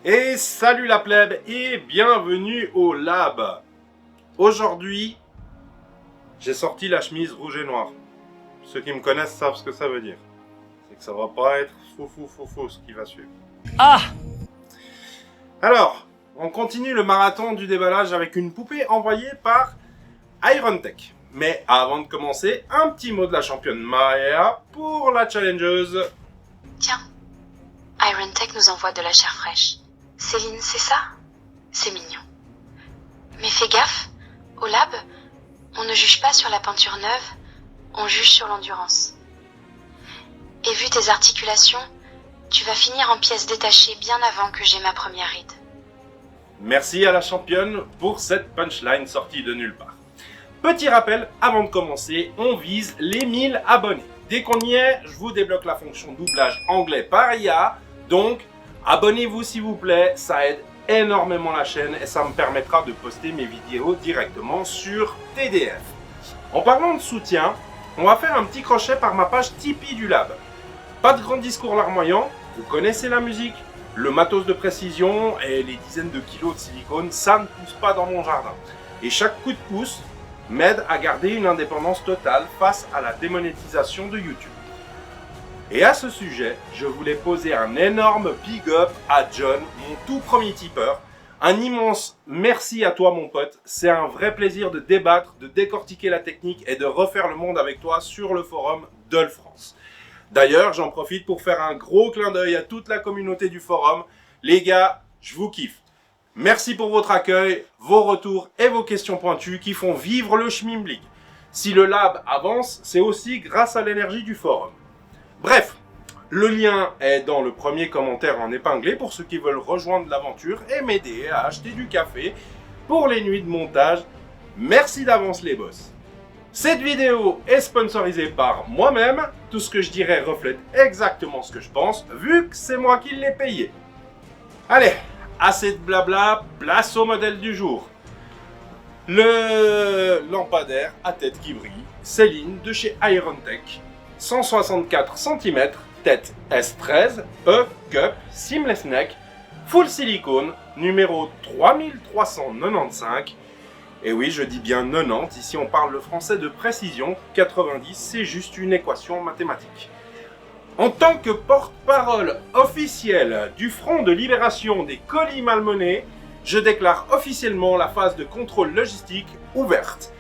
Et salut la plèbe et bienvenue au lab. Aujourd'hui, j'ai sorti la chemise rouge et noire. Ceux qui me connaissent savent ce que ça veut dire. C'est que ça va pas être fou ce qui va suivre. Ah! Alors, on continue le marathon du déballage avec une poupée envoyée par Irontech. Mais avant de commencer, un petit mot de la championne Maya pour la challengeuse. Tiens, Irontech nous envoie de la chair fraîche. Céline, c'est ça? C'est mignon. Mais fais gaffe, au lab, on ne juge pas sur la peinture neuve, on juge sur l'endurance. Et vu tes articulations, tu vas finir en pièces détachées bien avant que j'ai ma première ride. Merci à la championne pour cette punchline sortie de nulle part. Petit rappel, avant de commencer, on vise les 1000 abonnés. Dès qu'on y est, je vous débloque la fonction doublage anglais par IA, donc abonnez-vous s'il vous plaît, ça aide énormément la chaîne et ça me permettra de poster mes vidéos directement sur TDF. En parlant de soutien, on va faire un petit crochet par ma page Tipeee du Lab. Pas de grand discours larmoyant, vous connaissez la musique, le matos de précision et les dizaines de kilos de silicone, ça ne pousse pas dans mon jardin. Et chaque coup de pouce m'aide à garder une indépendance totale face à la démonétisation de YouTube. Et à ce sujet, je voulais poser un énorme big up à John, mon tout premier tipeur. Un immense merci à toi mon pote, c'est un vrai plaisir de débattre, de décortiquer la technique et de refaire le monde avec toi sur le forum Dole France. D'ailleurs, j'en profite pour faire un gros clin d'œil à toute la communauté du forum. Les gars, je vous kiffe. Merci pour votre accueil, vos retours et vos questions pointues qui font vivre le schmimblick. Si le lab avance, c'est aussi grâce à l'énergie du forum. Bref, le lien est dans le premier commentaire en épinglé pour ceux qui veulent rejoindre l'aventure et m'aider à acheter du café pour les nuits de montage. Merci d'avance les boss. Cette vidéo est sponsorisée par moi-même. Tout ce que je dirai reflète exactement ce que je pense, vu que c'est moi qui l'ai payé. Allez, assez de blabla, place au modèle du jour. Le lampadaire à tête qui brille, Céline de chez Irontech, 164 cm, tête S13, E-Cup, Seamless Neck, Full Silicone, numéro 3395. Et oui, je dis bien 90, ici on parle le français de précision, 90 c'est juste une équation mathématique. En tant que porte-parole officiel du Front de libération des colis malmenés, je déclare officiellement la phase de contrôle logistique ouverte.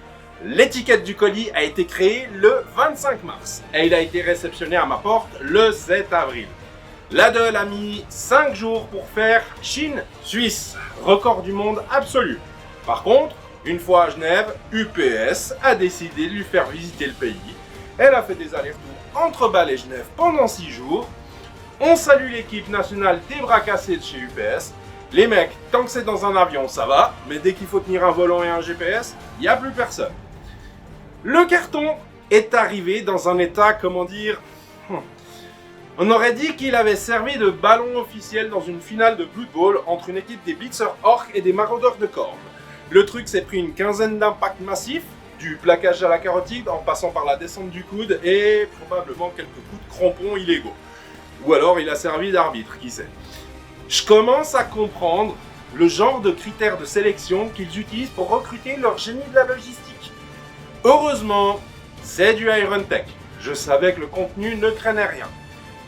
L'étiquette du colis a été créée le 25 mars et il a été réceptionné à ma porte le 7 avril. L'ADEL a mis 5 jours pour faire Chine-Suisse, record du monde absolu. Par contre, une fois à Genève, UPS a décidé de lui faire visiter le pays. Elle a fait des allers-retours entre Bâle et Genève pendant 6 jours. On salue l'équipe nationale des bras cassés de chez UPS. Les mecs, tant que c'est dans un avion, ça va, mais dès qu'il faut tenir un volant et un GPS, il n'y a plus personne. Le carton est arrivé dans un état, comment dire... On aurait dit qu'il avait servi de ballon officiel dans une finale de Blood Bowl entre une équipe des Blitzer Orcs et des Maraudeurs de Corne. Le truc s'est pris une quinzaine d'impacts massifs, du plaquage à la carotide en passant par la descente du coude et probablement quelques coups de crampons illégaux. Ou alors il a servi d'arbitre, qui sait. Je commence à comprendre le genre de critères de sélection qu'ils utilisent pour recruter leur génie de la logistique. Heureusement, c'est du Irontech. Je savais que le contenu ne craignait rien.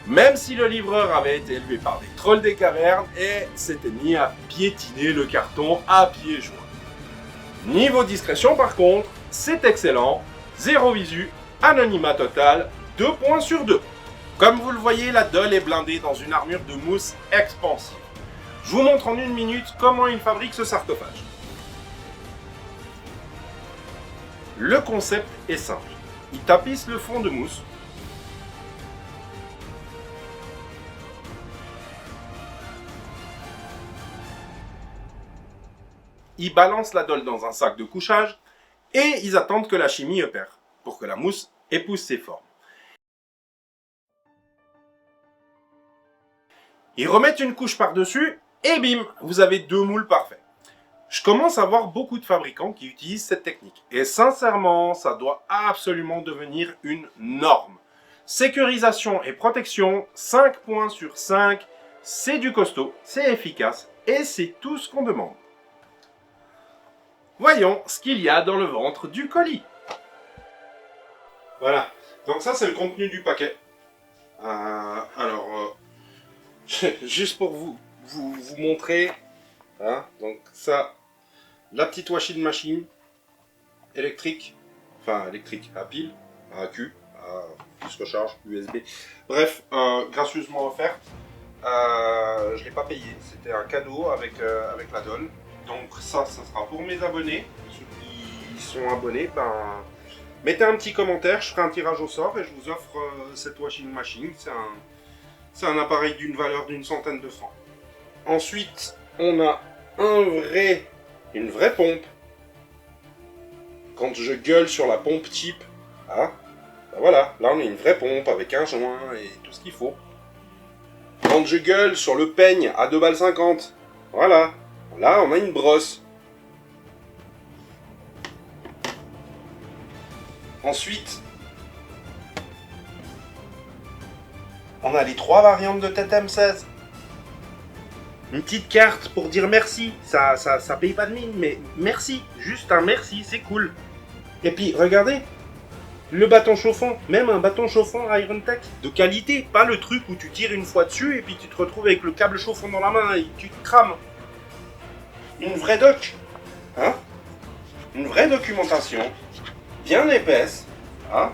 Même si le livreur avait été élevé par des trolls des cavernes et s'était mis à piétiner le carton à pieds joints. Niveau discrétion par contre, c'est excellent, 0 visu, anonymat total, 2 points sur 2. Comme vous le voyez, la Dole est blindée dans une armure de mousse expansive. Je vous montre en une minute comment il fabrique ce sarcophage. Le concept est simple, il tapisse le fond de mousse, ils balancent la Dole dans un sac de couchage et ils attendent que la chimie opère pour que la mousse épouse ses formes. Ils remettent une couche par-dessus et bim, vous avez 2 moules parfaits. Je commence à voir beaucoup de fabricants qui utilisent cette technique et sincèrement, ça doit absolument devenir une norme. Sécurisation et protection, 5 points sur 5, C'est du costaud, c'est efficace et c'est tout ce qu'on demande. Voyons ce qu'il y a dans le ventre du colis. Voilà, donc ça c'est le contenu du paquet. Juste pour vous montrer, hein, donc ça, la petite washing machine électrique, enfin électrique à pile, à accu, à plus recharge, USB, bref, gracieusement offerte. Je ne l'ai pas payé, c'était un cadeau avec la Dole. Donc ça sera pour mes abonnés. Ceux qui sont abonnés, mettez un petit commentaire, je ferai un tirage au sort et je vous offre cette washing machine. C'est un appareil d'une valeur d'une centaine de francs. Ensuite, on a une vraie pompe. Quand je gueule sur la pompe type, hein, voilà, là on a une vraie pompe avec un joint et tout ce qu'il faut. Quand je gueule sur le peigne à 2,50 balles, voilà, là on a une brosse. Ensuite, on a les 3 variantes de tête M16. Une petite carte pour dire merci, ça paye pas de mine, mais merci, juste un merci, c'est cool. Et puis regardez, le bâton chauffant, même un bâton chauffant IronTech de qualité, pas le truc où tu tires une fois dessus et puis tu te retrouves avec le câble chauffant dans la main et tu te crames. Une vraie doc, hein, une vraie documentation, bien épaisse, hein,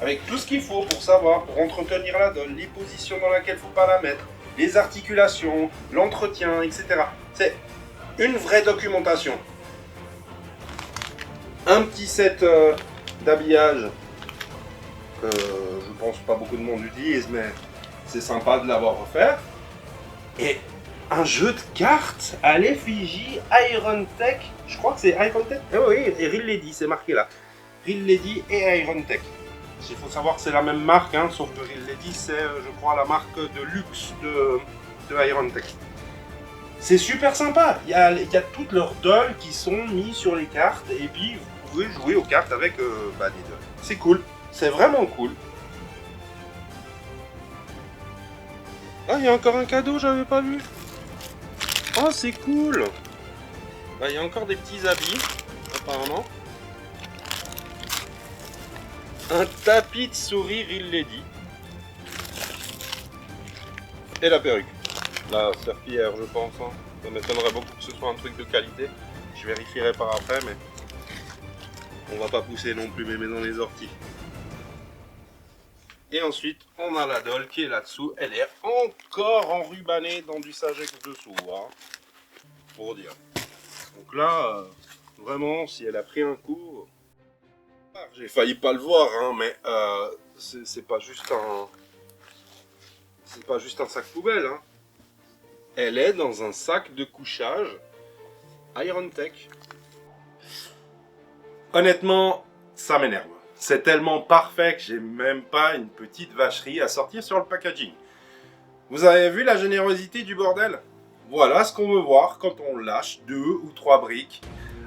avec tout ce qu'il faut pour savoir, pour entretenir la Dole, les positions dans lesquelles il ne faut pas la mettre, les articulations, l'entretien, etc. C'est une vraie documentation. Un petit set d'habillage que je pense pas beaucoup de monde utilise, mais c'est sympa de l'avoir offert. Et un jeu de cartes à l'effigie IronTech. Je crois que c'est IronTech. Ah oui, et Real Lady, c'est marqué là. Real Lady et IronTech. Il faut savoir que c'est la même marque, hein, sauf que Real Lady, c'est, je crois, la marque de luxe de IronTech. C'est super sympa. Il y a toutes leurs dolls qui sont mis sur les cartes, et puis vous pouvez jouer aux cartes avec des dolls. C'est cool. C'est vraiment cool. Ah, il y a encore un cadeau, j'avais pas vu. Oh, c'est cool. Il y a encore des petits habits, apparemment. Un tapis de souris Real Lady. Et la perruque. La serpillière, je pense. Hein. Ça m'étonnerait beaucoup que ce soit un truc de qualité. Je vérifierai par après, mais on va pas pousser non plus mémé dans les orties. Et ensuite, on a la Dole qui est là-dessous. Elle est encore enrubannée dans du Sagex dessous. Hein, pour dire. Donc là, vraiment, si elle a pris un coup... J'ai failli pas le voir, hein, mais c'est pas juste un... C'est pas juste un sac poubelle. Hein. Elle est dans un sac de couchage IronTech. Honnêtement, ça m'énerve. C'est tellement parfait que j'ai même pas une petite vacherie à sortir sur le packaging. Vous avez vu la générosité du bordel? Voilà ce qu'on veut voir quand on lâche 2 ou 3 briques.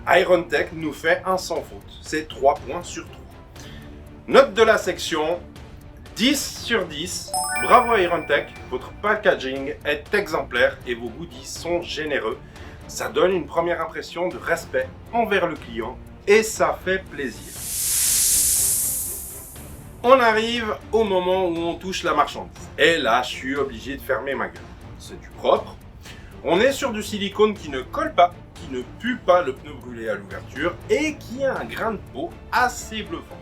IronTech nous fait un sans faute. C'est 3 points sur 3. Note de la section, 10 sur 10. Bravo IronTech, votre packaging est exemplaire et vos goodies sont généreux. Ça donne une première impression de respect envers le client et ça fait plaisir. On arrive au moment où on touche la marchandise. Et là, je suis obligé de fermer ma gueule. C'est du propre. On est sur du silicone qui ne colle pas, qui ne pue pas le pneu brûlé à l'ouverture et qui a un grain de peau assez bluffant.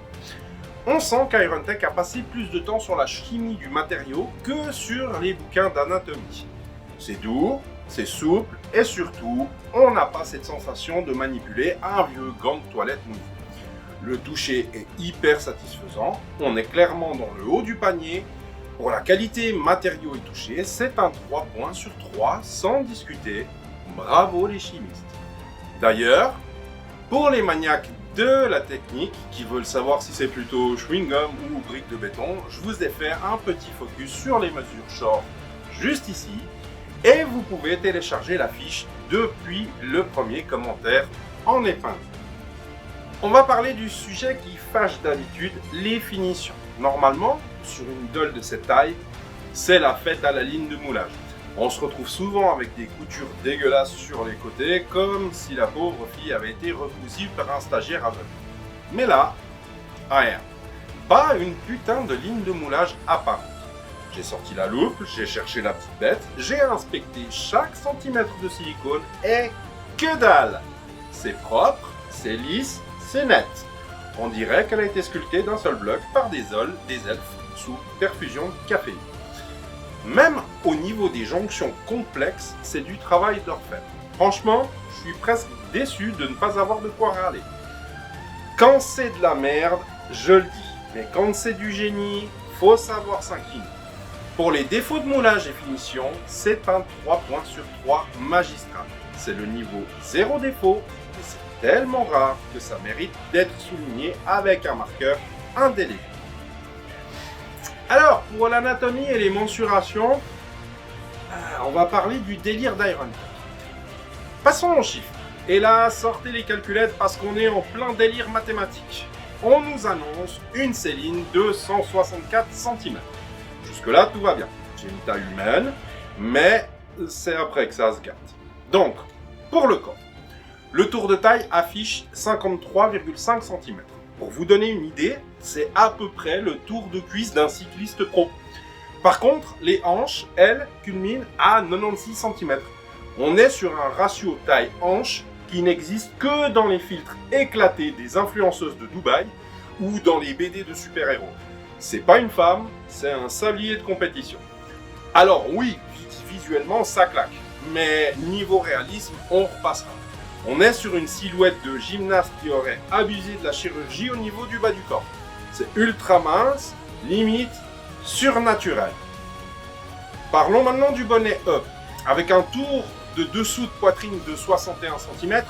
On sent qu'IronTech a passé plus de temps sur la chimie du matériau que sur les bouquins d'anatomie. C'est doux, c'est souple et surtout, on n'a pas cette sensation de manipuler un vieux gant de toilette nouveau. Le toucher est hyper satisfaisant, on est clairement dans le haut du panier. Pour la qualité matériaux et toucher, c'est un 3 points sur 3 sans discuter. Bravo les chimistes. D'ailleurs, pour les maniaques de la technique qui veulent savoir si c'est plutôt chewing-gum ou brique de béton, je vous ai fait un petit focus sur les mesures short juste ici et vous pouvez télécharger la fiche depuis le premier commentaire en épingle. On va parler du sujet qui fâche d'habitude, les finitions. Normalement, sur une Dole de cette taille, c'est la fête à la ligne de moulage. On se retrouve souvent avec des coutures dégueulasses sur les côtés, comme si la pauvre fille avait été recousue par un stagiaire aveugle. Mais là, rien. Pas une putain de ligne de moulage apparente. J'ai sorti la loupe, j'ai cherché la petite bête, j'ai inspecté chaque centimètre de silicone et que dalle! C'est propre, c'est lisse, c'est net. On dirait qu'elle a été sculptée d'un seul bloc par des elfes sous perfusion de caféine. Même au niveau des jonctions complexes, c'est du travail d'orfèvre. Franchement, je suis presque déçu de ne pas avoir de quoi râler. Quand c'est de la merde, je le dis. Mais quand c'est du génie, faut savoir s'incliner. Pour les défauts de moulage et finition, c'est un 3 points sur 3 magistral. C'est le niveau 0 défaut, et c'est tellement rare que ça mérite d'être souligné avec un marqueur indélébile. Alors, pour l'anatomie et les mensurations, on va parler du délire d'IronTech. Passons aux chiffres. Et là, sortez les calculettes parce qu'on est en plein délire mathématique. On nous annonce une Céline de 164 cm. Jusque-là, tout va bien. J'ai une taille humaine, mais c'est après que ça se gâte. Donc, pour le corps, le tour de taille affiche 53,5 cm. Pour vous donner une idée, c'est à peu près le tour de cuisse d'un cycliste pro. Par contre, les hanches, elles, culminent à 96 cm. On est sur un ratio taille-hanche qui n'existe que dans les filtres éclatés des influenceuses de Dubaï ou dans les BD de super-héros. C'est pas une femme, c'est un sablier de compétition. Alors oui, visuellement ça claque, mais niveau réalisme, on repassera. On est sur une silhouette de gymnaste qui aurait abusé de la chirurgie au niveau du bas du corps. C'est ultra mince, limite surnaturel. Parlons maintenant du bonnet E. Avec un tour de dessous de poitrine de 61 cm,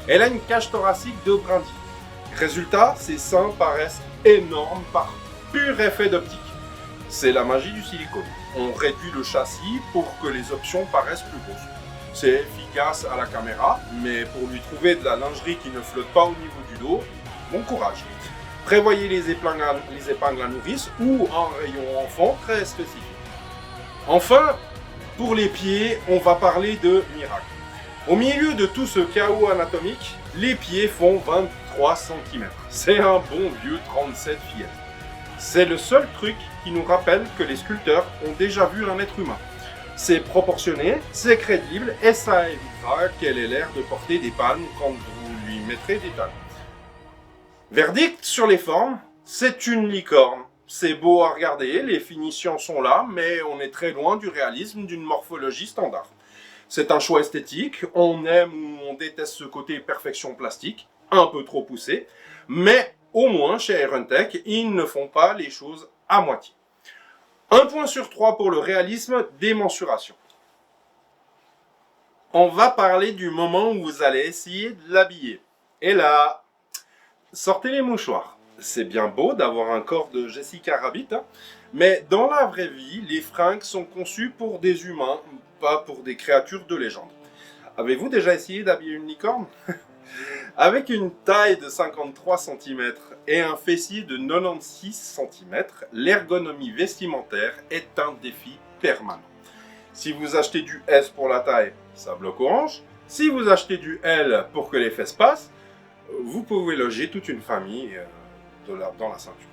elle a une cage thoracique de brindille. Résultat, ses seins paraissent énormes par pur effet d'optique. C'est la magie du silicone. On réduit le châssis pour que les options paraissent plus grosses. C'est efficace à la caméra, mais pour lui trouver de la lingerie qui ne flotte pas au niveau du dos, bon courage. Prévoyez les épingles à nourrice ou un rayon enfant très spécifique. Enfin, pour les pieds, on va parler de miracle. Au milieu de tout ce chaos anatomique, les pieds font 23 cm. C'est un bon vieux 37 fillettes. C'est le seul truc qui nous rappelle que les sculpteurs ont déjà vu un être humain. C'est proportionné, c'est crédible et ça évitera qu'elle ait l'air de porter des palmes quand vous lui mettrez des talons. Verdict sur les formes, c'est une licorne. C'est beau à regarder, les finitions sont là, mais on est très loin du réalisme d'une morphologie standard. C'est un choix esthétique, on aime ou on déteste ce côté perfection plastique, un peu trop poussé, mais au moins chez IronTech, ils ne font pas les choses à moitié. 1 point sur 3 pour le réalisme des mensurations. On va parler du moment où vous allez essayer de l'habiller. Et là, sortez les mouchoirs. C'est bien beau d'avoir un corps de Jessica Rabbit, mais dans la vraie vie, les fringues sont conçues pour des humains, pas pour des créatures de légende. Avez-vous déjà essayé d'habiller une licorne? Avec une taille de 53 cm et un fessier de 96 cm, l'ergonomie vestimentaire est un défi permanent. Si vous achetez du S pour la taille, ça bloque orange. Si vous achetez du L pour que les fesses passent, vous pouvez loger toute une famille dans la ceinture.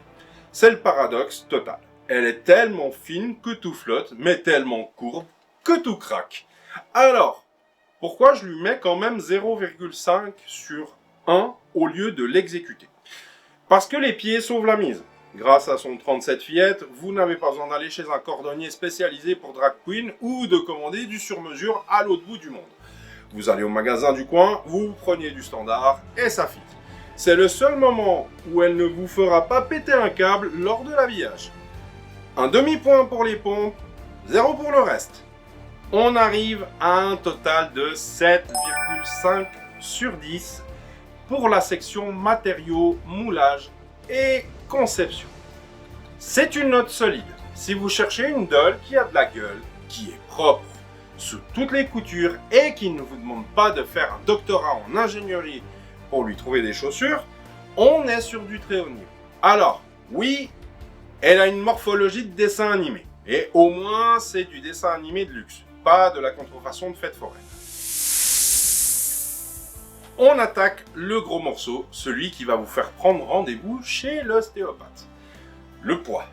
C'est le paradoxe total. Elle est tellement fine que tout flotte, mais tellement courbe que tout craque. Alors, pourquoi je lui mets quand même 0,5 sur 1 au lieu de l'exécuter? Parce que les pieds sauvent la mise. Grâce à son 37 fillettes, vous n'avez pas besoin d'aller chez un cordonnier spécialisé pour drag queen ou de commander du sur-mesure à l'autre bout du monde. Vous allez au magasin du coin, vous prenez du standard et ça fit. C'est le seul moment où elle ne vous fera pas péter un câble lors de l'habillage. Un demi-point pour les pompes, 0 pour le reste. On arrive à un total de 7,5 sur 10 pour la section matériaux, moulage et conception. C'est une note solide. Si vous cherchez une doll qui a de la gueule, qui est propre sous toutes les coutures et qui ne vous demande pas de faire un doctorat en ingénierie pour lui trouver des chaussures, on est sur du très haut niveau. Alors, oui, elle a une morphologie de dessin animé. Et au moins, c'est du dessin animé de luxe. pas de la contrefaçon de fêtes foraines. On attaque le gros morceau, celui qui va vous faire prendre rendez-vous chez l'ostéopathe. Le poids.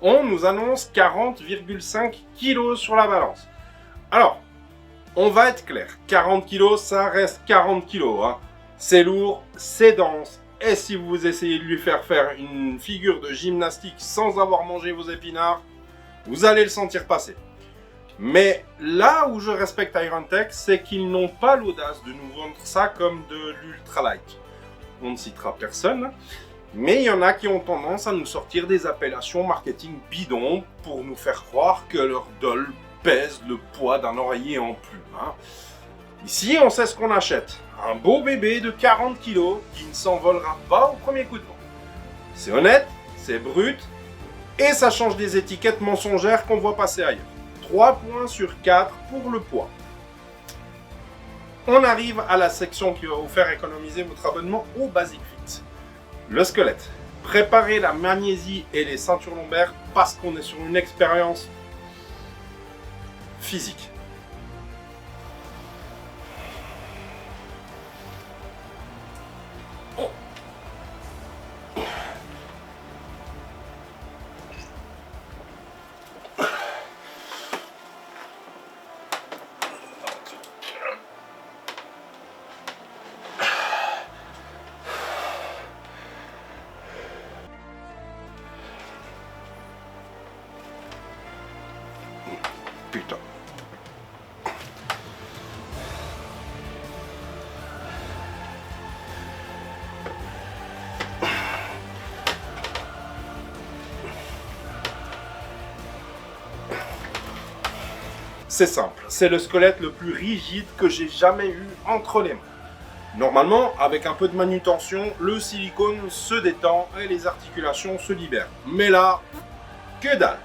On nous annonce 40,5 kg sur la balance. Alors, on va être clair, 40 kg, ça reste 40 kg. Hein. C'est lourd, c'est dense. Et si vous essayez de lui faire une figure de gymnastique sans avoir mangé vos épinards, vous allez le sentir passer. Mais là où je respecte IronTech, c'est qu'ils n'ont pas l'audace de nous vendre ça comme de l'ultralight. On ne citera personne, mais il y en a qui ont tendance à nous sortir des appellations marketing bidons pour nous faire croire que leur doll pèse le poids d'un oreiller en plume. Hein. Ici, on sait ce qu'on achète. Un beau bébé de 40 kg qui ne s'envolera pas au premier coup de vent. C'est honnête, c'est brut, et ça change des étiquettes mensongères qu'on voit passer ailleurs. 3 points sur 4 pour le poids. On arrive à la section qui va vous faire économiser votre abonnement au Basic Fit. Le squelette. Préparez la magnésie et les ceintures lombaires parce qu'on est sur une expérience physique. Oh. Putain. C'est simple, c'est le squelette le plus rigide que j'ai jamais eu entre les mains. Normalement, avec un peu de manutention, le silicone se détend et les articulations se libèrent. Mais là, que dalle!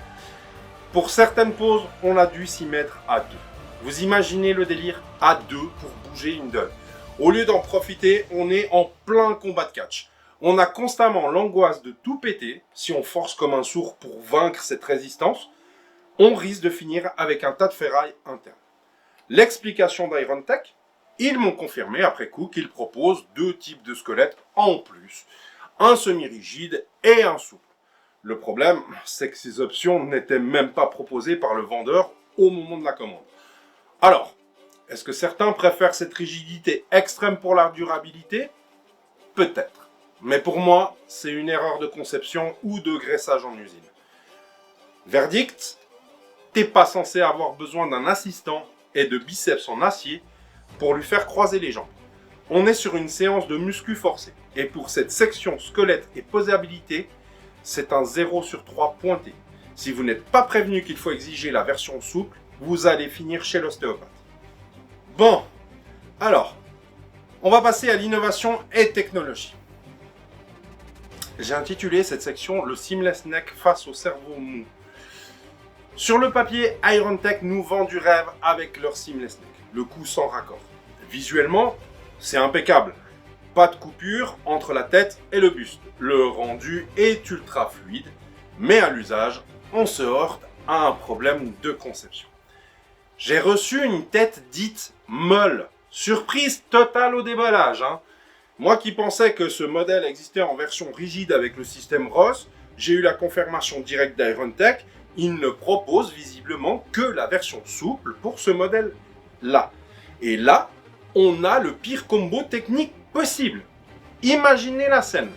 Pour certaines poses, on a dû s'y mettre à deux. Vous imaginez le délire à deux pour bouger une doll. Au lieu d'en profiter, on est en plein combat de catch. On a constamment l'angoisse de tout péter. Si on force comme un sourd pour vaincre cette résistance, on risque de finir avec un tas de ferraille interne. L'explication d'IronTech, ils m'ont confirmé après coup qu'ils proposent 2 types de squelettes en plus. Un semi-rigide et un souple. Le problème, c'est que ces options n'étaient même pas proposées par le vendeur au moment de la commande. Alors, est-ce que certains préfèrent cette rigidité extrême pour la durabilité? Peut-être. Mais pour moi, c'est une erreur de conception ou de graissage en usine. Verdict, t'es pas censé avoir besoin d'un assistant et de biceps en acier pour lui faire croiser les jambes. On est sur une séance de muscu forcé. Et pour cette section squelette et posabilité, c'est un 0 sur 3 pointé. Si vous n'êtes pas prévenu qu'il faut exiger la version souple, vous allez finir chez l'ostéopathe. Bon, alors, on va passer à l'innovation et technologie. J'ai intitulé cette section « Le seamless neck face au cerveau mou ». Sur le papier, IronTech nous vend du rêve avec leur seamless neck, le coup sans raccord. Visuellement, c'est impeccable. Pas de coupure entre la tête et le buste. Le rendu est ultra fluide, mais à l'usage, on se heurte à un problème de conception. J'ai reçu une tête dite molle. Surprise totale au déballage. Moi qui pensais que ce modèle existait en version rigide avec le système Ross, j'ai eu la confirmation directe d'IronTech. Il ne propose visiblement que la version souple pour ce modèle-là. Et là, on a le pire combo technique possible. Imaginez la scène.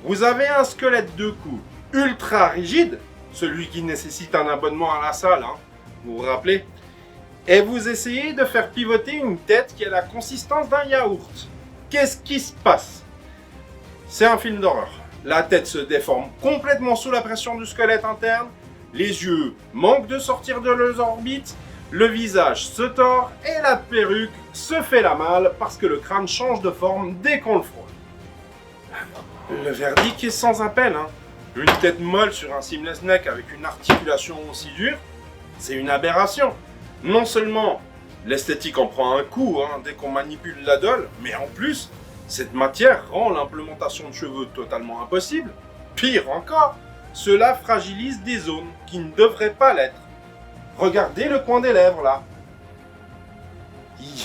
Vous avez un squelette de cou ultra rigide, celui qui nécessite un abonnement à la salle, vous vous rappelez? Et vous essayez de faire pivoter une tête qui a la consistance d'un yaourt. Qu'est-ce qui se passe? C'est un film d'horreur. La tête se déforme complètement sous la pression du squelette interne, les yeux manquent de sortir de leurs orbites, le visage se tord et la perruque se fait la malle parce que le crâne change de forme dès qu'on le frôle. Le verdict est sans appel. Une tête molle sur un seamless neck avec une articulation aussi dure, c'est une aberration. Non seulement l'esthétique en prend un coup dès qu'on manipule la doll, mais en plus, cette matière rend l'implémentation de cheveux totalement impossible. Pire encore, cela fragilise des zones qui ne devraient pas l'être. Regardez le coin des lèvres là.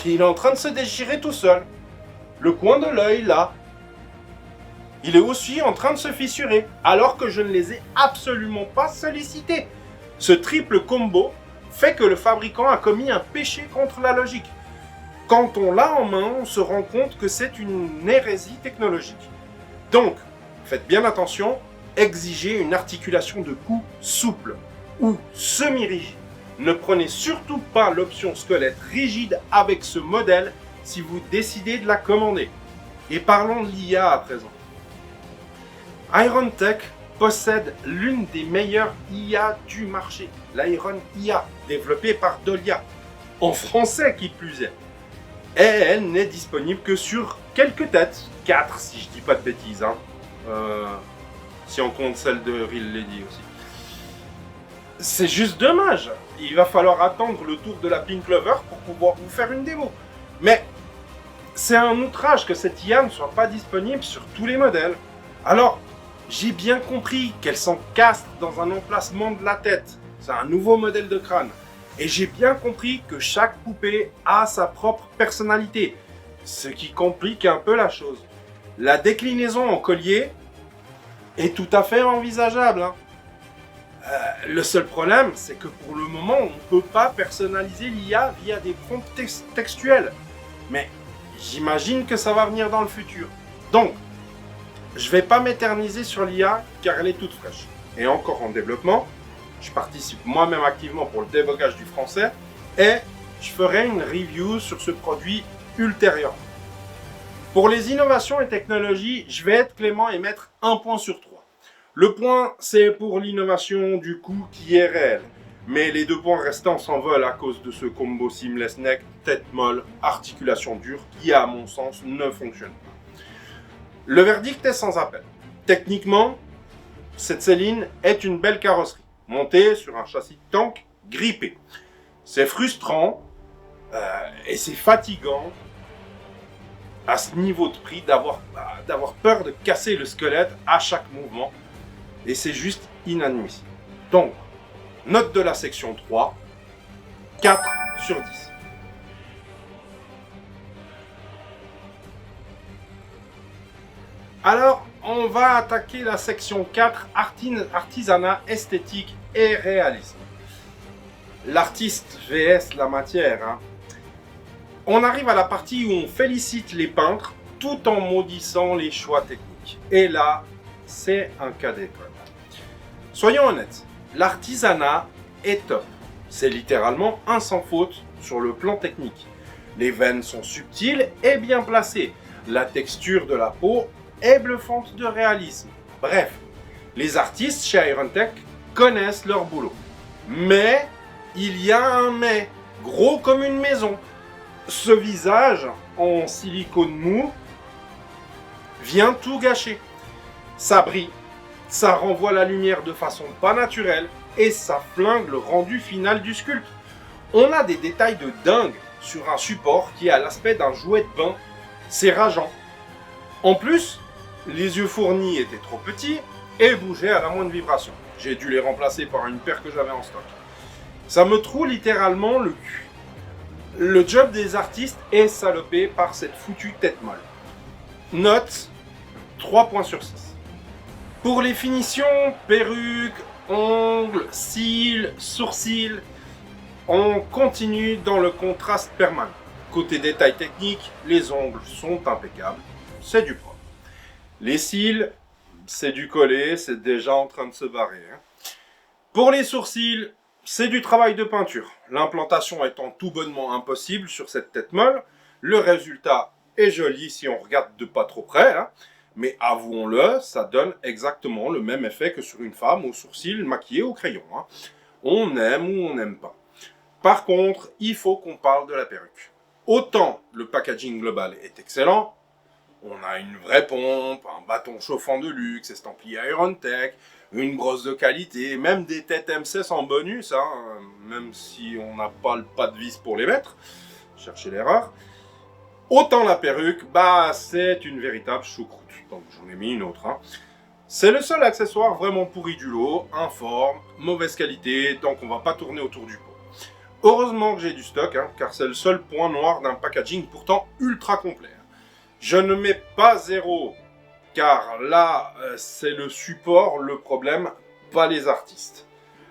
Il est en train de se déchirer tout seul. Le coin de l'œil, là. Il est aussi en train de se fissurer, alors que je ne les ai absolument pas sollicités. Ce triple combo fait que le fabricant a commis un péché contre la logique. Quand on l'a en main, on se rend compte que c'est une hérésie technologique. Donc, faites bien attention, exigez une articulation de cou souple ou semi-rigide. Ne prenez surtout pas l'option squelette rigide avec ce modèle si vous décidez de la commander. Et parlons de l'IA à présent. IronTech possède l'une des meilleures IA du marché, l'Iron IA, développée par Dolia, en français qui plus est. Et elle n'est disponible que sur quelques têtes, 4 si je dis pas de bêtises, hein. Si on compte celle de Real Lady aussi. C'est juste dommage, il va falloir attendre le tour de la Pink Clover pour pouvoir vous faire une démo. Mais c'est un outrage que cette IA ne soit pas disponible sur tous les modèles. Alors, j'ai bien compris qu'elle s'encastre dans un emplacement de la tête. C'est un nouveau modèle de crâne. Et j'ai bien compris que chaque poupée a sa propre personnalité. Ce qui complique un peu la chose. La déclinaison en collier est tout à fait envisageable, hein. Le seul problème, c'est que pour le moment, on ne peut pas personnaliser l'IA via des prompts textuels. Mais j'imagine que ça va venir dans le futur. Donc, je ne vais pas m'éterniser sur l'IA car elle est toute fraîche. Et encore en développement, je participe moi-même activement pour le débogage du français et je ferai une review sur ce produit ultérieurement. Pour les innovations et technologies, je vais être clément et mettre un point sur 3. Le point, c'est pour l'innovation du coup qui est réel. Mais les 2 points restants s'envolent à cause de ce combo seamless neck, tête molle, articulation dure qui, à mon sens, ne fonctionne pas. Le verdict est sans appel. Techniquement, cette Céline est une belle carrosserie, montée sur un châssis de tank grippé. C'est frustrant et c'est fatigant à ce niveau de prix d'avoir peur de casser le squelette à chaque mouvement. Et c'est juste inadmissible. Donc, note de la section 3, 4 sur 10. Alors, on va attaquer la section 4, artisanat, esthétique et réalisme. L'artiste vs la matière, hein. On arrive à la partie où on félicite les peintres tout en maudissant les choix techniques. Et là, c'est un cas d'école. Soyons honnêtes, l'artisanat est top. C'est littéralement un sans faute sur le plan technique. Les veines sont subtiles et bien placées. La texture de la peau est bluffante de réalisme. Bref, les artistes chez IronTech connaissent leur boulot. Mais, il y a un mais, gros comme une maison. Ce visage en silicone mou vient tout gâcher. Ça brille, ça renvoie la lumière de façon pas naturelle et ça flingue le rendu final du sculpte. On a des détails de dingue sur un support qui a l'aspect d'un jouet de bain. C'est rageant. En plus, les yeux fournis étaient trop petits et bougeaient à la moindre vibration. J'ai dû les remplacer par une paire que j'avais en stock. Ça me troue littéralement le cul. Le job des artistes est salopé par cette foutue tête molle. Note 3 points sur 6. Pour les finitions, perruques, ongles, cils, sourcils, on continue dans le contraste permanent. Côté détail technique, les ongles sont impeccables, c'est du propre. Les cils, c'est du collé, c'est déjà en train de se barrer, hein. Pour les sourcils, c'est du travail de peinture. L'implantation étant tout bonnement impossible sur cette tête molle, le résultat est joli si on regarde de pas trop près, hein. Mais avouons-le, ça donne exactement le même effet que sur une femme aux sourcils maquillés au crayon, hein. On aime ou on n'aime pas. Par contre, il faut qu'on parle de la perruque. Autant le packaging global est excellent, on a une vraie pompe, un bâton chauffant de luxe, estampillé IronTech, une brosse de qualité, même des têtes M16 en bonus, hein, même si on n'a pas le pas de vis pour les mettre. Cherchez l'erreur. Autant la perruque, c'est une véritable choucroute. Donc j'en ai mis une autre, hein. C'est le seul accessoire vraiment pourri du lot, informe, mauvaise qualité, tant qu'on va pas tourner autour du pot. Heureusement que j'ai du stock, car c'est le seul point noir d'un packaging pourtant ultra complet. Je ne mets pas 0, car là, c'est le support le problème, pas les artistes.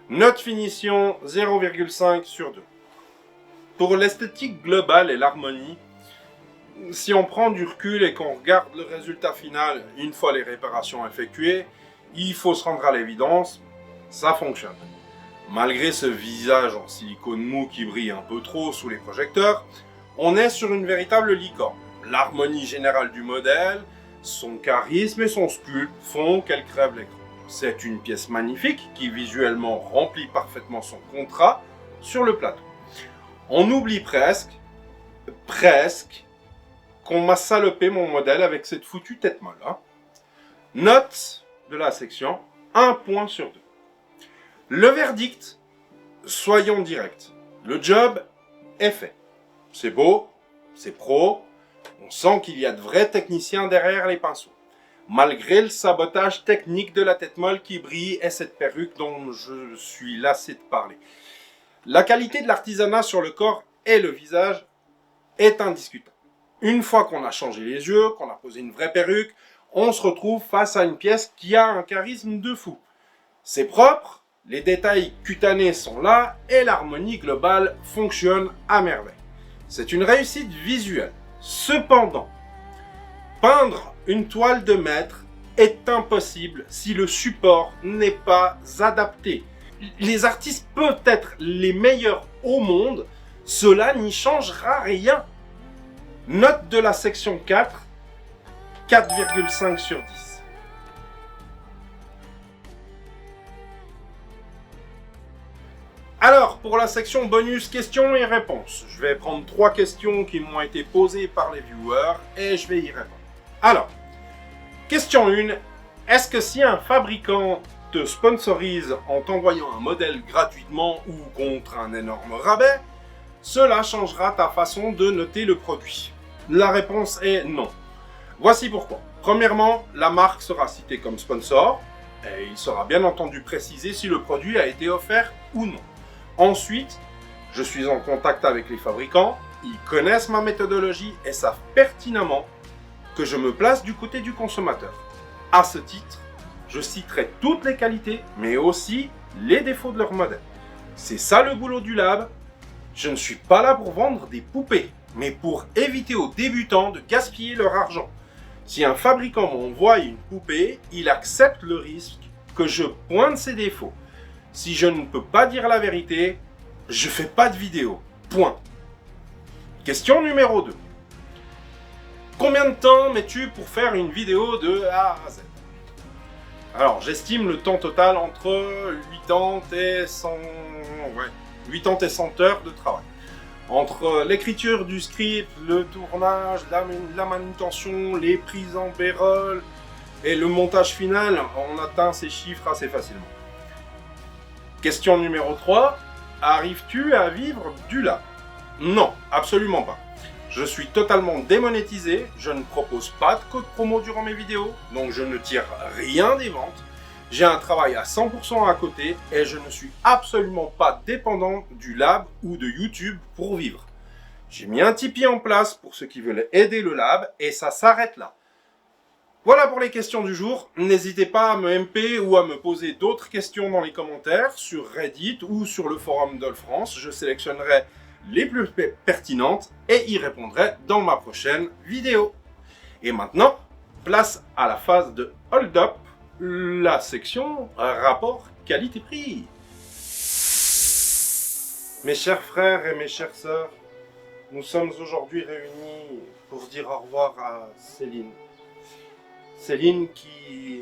Note finition 0,5 sur 2. Pour l'esthétique globale et l'harmonie, si on prend du recul et qu'on regarde le résultat final une fois les réparations effectuées, il faut se rendre à l'évidence, ça fonctionne. Malgré ce visage en silicone mou qui brille un peu trop sous les projecteurs, on est sur une véritable licorne. L'harmonie générale du modèle, son charisme et son sculpte font qu'elle crève l'écran. C'est une pièce magnifique qui visuellement remplit parfaitement son contrat sur le plateau. On oublie presque, qu'on m'a salopé mon modèle avec cette foutue tête molle. Note de la section, 1 point sur 2. Le verdict, soyons directs. Le job est fait. C'est beau, c'est pro, on sent qu'il y a de vrais techniciens derrière les pinceaux. Malgré le sabotage technique de la tête molle qui brille et cette perruque dont je suis lassé de parler. La qualité de l'artisanat sur le corps et le visage est indiscutable. Une fois qu'on a changé les yeux, qu'on a posé une vraie perruque, on se retrouve face à une pièce qui a un charisme de fou. C'est propre, les détails cutanés sont là et l'harmonie globale fonctionne à merveille. C'est une réussite visuelle. Cependant, peindre une toile de maître est impossible si le support n'est pas adapté. Les artistes peuvent être les meilleurs au monde, cela n'y changera rien. Note de la section 4, 4,5 sur 10. Alors, pour la section bonus questions et réponses, je vais prendre 3 questions qui m'ont été posées par les viewers et je vais y répondre. Alors, question 1, est-ce que si un fabricant te sponsorise en t'envoyant un modèle gratuitement ou contre un énorme rabais, cela changera ta façon de noter le produit? La réponse est non. Voici pourquoi. Premièrement, la marque sera citée comme sponsor et il sera bien entendu précisé si le produit a été offert ou non. Ensuite, je suis en contact avec les fabricants, ils connaissent ma méthodologie et savent pertinemment que je me place du côté du consommateur. À ce titre, je citerai toutes les qualités, mais aussi les défauts de leur modèle. C'est ça le boulot du lab. Je ne suis pas là pour vendre des poupées, mais pour éviter aux débutants de gaspiller leur argent. Si un fabricant m'envoie une poupée, il accepte le risque que je pointe ses défauts. Si je ne peux pas dire la vérité, je fais pas de vidéo. Point. Question numéro 2. Combien de temps mets-tu pour faire une vidéo de A à Z? Alors, j'estime le temps total entre 80 et 100 heures de travail. Entre l'écriture du script, le tournage, la manutention, les prises en B-roll et le montage final, on atteint ces chiffres assez facilement. Question numéro 3. Arrives-tu à vivre du lab? Non, absolument pas. Je suis totalement démonétisé, je ne propose pas de code promo durant mes vidéos, donc je ne tire rien des ventes. J'ai un travail à 100% à côté et je ne suis absolument pas dépendant du lab ou de YouTube pour vivre. J'ai mis un Tipeee en place pour ceux qui veulent aider le lab et ça s'arrête là. Voilà pour les questions du jour. N'hésitez pas à me MP ou à me poser d'autres questions dans les commentaires sur Reddit ou sur le forum d'All France. Je sélectionnerai les plus pertinentes et y répondrai dans ma prochaine vidéo. Et maintenant, place à la phase de Hold Up, la section rapport qualité-prix. Mes chers frères et mes chères sœurs, nous sommes aujourd'hui réunis pour dire au revoir à Céline. Céline qui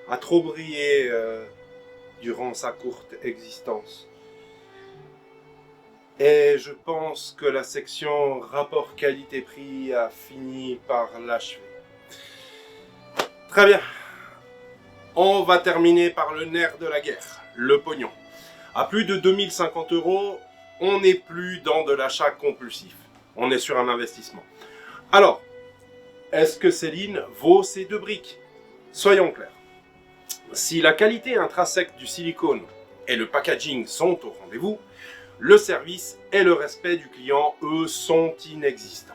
a trop brillé durant sa courte existence. Et je pense que la section rapport qualité-prix a fini par l'achever. Très bien. On va terminer par le nerf de la guerre, le pognon. À plus de 2050 €, on n'est plus dans de l'achat compulsif. On est sur un investissement. Alors, est-ce que Céline vaut ces 2 briques? Soyons clairs. Si la qualité intrinsèque du silicone et le packaging sont au rendez-vous, le service et le respect du client, eux, sont inexistants.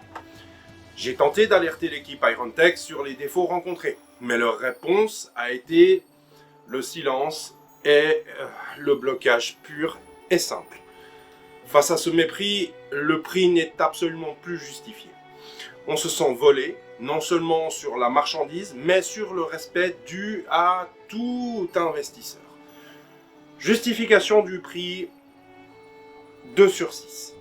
J'ai tenté d'alerter l'équipe IronTech sur les défauts rencontrés, mais leur réponse a été le silence et le blocage pur et simple. Face à ce mépris, le prix n'est absolument plus justifié. On se sent volé, non seulement sur la marchandise, mais sur le respect dû à tout investisseur. Justification du prix 2 sur 6.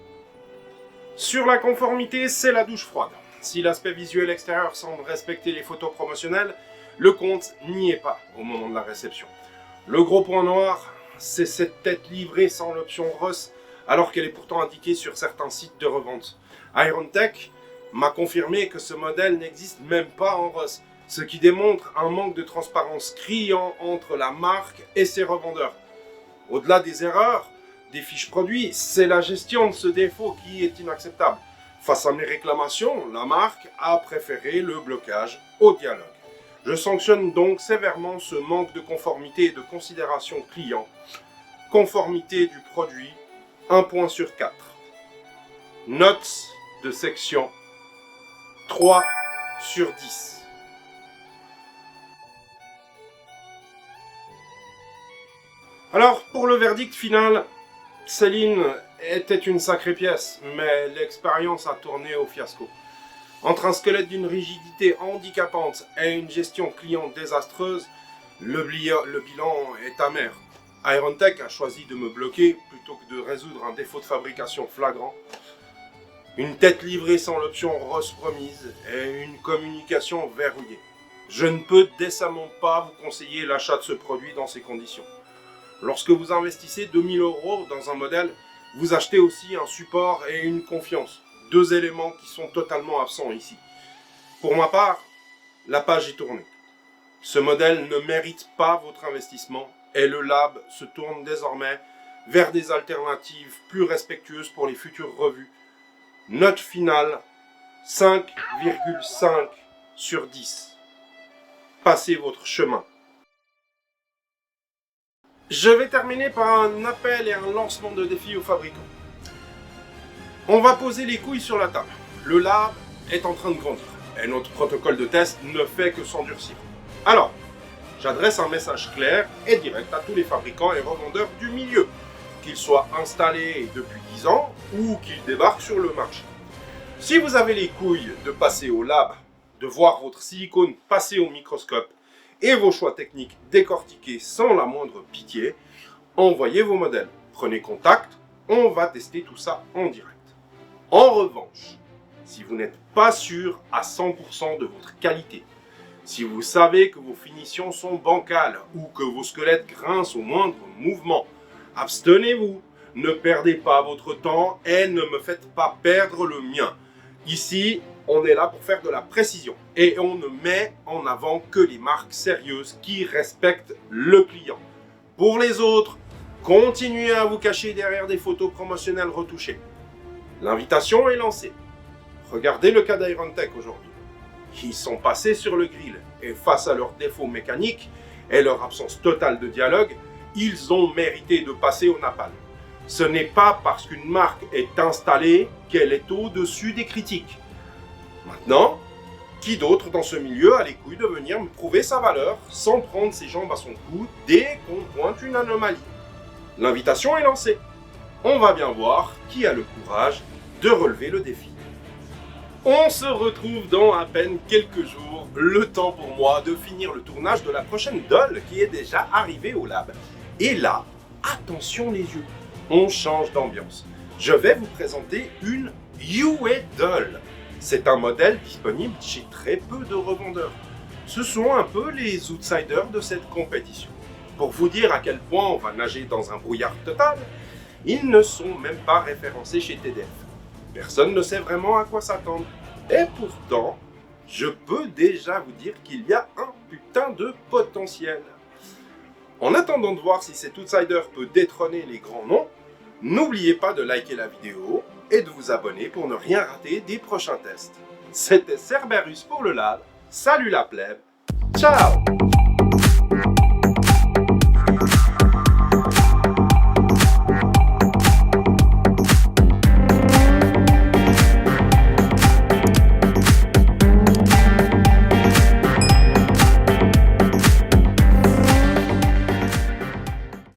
Sur la conformité, c'est la douche froide. Si l'aspect visuel extérieur semble respecter les photos promotionnelles, le compte n'y est pas au moment de la réception. Le gros point noir, c'est cette tête livrée sans l'option ROS, alors qu'elle est pourtant indiquée sur certains sites de revente. IronTech m'a confirmé que ce modèle n'existe même pas en ROS, ce qui démontre un manque de transparence criant entre la marque et ses revendeurs. Au-delà des erreurs, des fiches produits, c'est la gestion de ce défaut qui est inacceptable. Face à mes réclamations, la marque a préféré le blocage au dialogue. Je sanctionne donc sévèrement ce manque de conformité et de considération client. Conformité du produit, 1 point sur 4. Notes de section, 3 sur 10. Alors, pour le verdict final, Céline était une sacrée pièce, mais l'expérience a tourné au fiasco. Entre un squelette d'une rigidité handicapante et une gestion client désastreuse, le bilan est amer. IronTech a choisi de me bloquer plutôt que de résoudre un défaut de fabrication flagrant. Une tête livrée sans l'option ROS promise et une communication verrouillée. Je ne peux décemment pas vous conseiller l'achat de ce produit dans ces conditions. Lorsque vous investissez 2000 € dans un modèle, vous achetez aussi un support et une confiance. 2 éléments qui sont totalement absents ici. Pour ma part, la page est tournée. Ce modèle ne mérite pas votre investissement et le lab se tourne désormais vers des alternatives plus respectueuses pour les futures revues. Note finale, 5,5 sur 10. Passez votre chemin. Je vais terminer par un appel et un lancement de défi aux fabricants. On va poser les couilles sur la table. Le lab est en train de grandir et notre protocole de test ne fait que s'endurcir. Alors, j'adresse un message clair et direct à tous les fabricants et revendeurs du milieu, qu'ils soient installés depuis 10 ans ou qu'ils débarquent sur le marché. Si vous avez les couilles de passer au lab, de voir votre silicone passer au microscope et vos choix techniques décortiqués sans la moindre pitié, envoyez vos modèles. Prenez contact, on va tester tout ça en direct. En revanche, si vous n'êtes pas sûr à 100% de votre qualité, si vous savez que vos finitions sont bancales ou que vos squelettes grincent au moindre mouvement, abstenez-vous, ne perdez pas votre temps et ne me faites pas perdre le mien. Ici, on est là pour faire de la précision et on ne met en avant que les marques sérieuses qui respectent le client. Pour les autres, continuez à vous cacher derrière des photos promotionnelles retouchées. L'invitation est lancée. Regardez le cas d'IronTech aujourd'hui. Ils sont passés sur le grill et face à leurs défauts mécaniques et leur absence totale de dialogue, ils ont mérité de passer au napalm. Ce n'est pas parce qu'une marque est installée qu'elle est au-dessus des critiques. Maintenant, qui d'autre dans ce milieu a les couilles de venir me prouver sa valeur sans prendre ses jambes à son cou dès qu'on pointe une anomalie? L'invitation est lancée. On va bien voir qui a le courage de relever le défi. On se retrouve dans à peine quelques jours, le temps pour moi de finir le tournage de la prochaine doll qui est déjà arrivée au lab. Et là, attention les yeux, on change d'ambiance. Je vais vous présenter une UA Doll. C'est un modèle disponible chez très peu de revendeurs. Ce sont un peu les outsiders de cette compétition. Pour vous dire à quel point on va nager dans un brouillard total, ils ne sont même pas référencés chez TDF. Personne ne sait vraiment à quoi s'attendre. Et pourtant, je peux déjà vous dire qu'il y a un putain de potentiel. En attendant de voir si cet outsider peut détrôner les grands noms, n'oubliez pas de liker la vidéo et de vous abonner pour ne rien rater des prochains tests. C'était Cerberus pour le lab. Salut la plèbe. Ciao!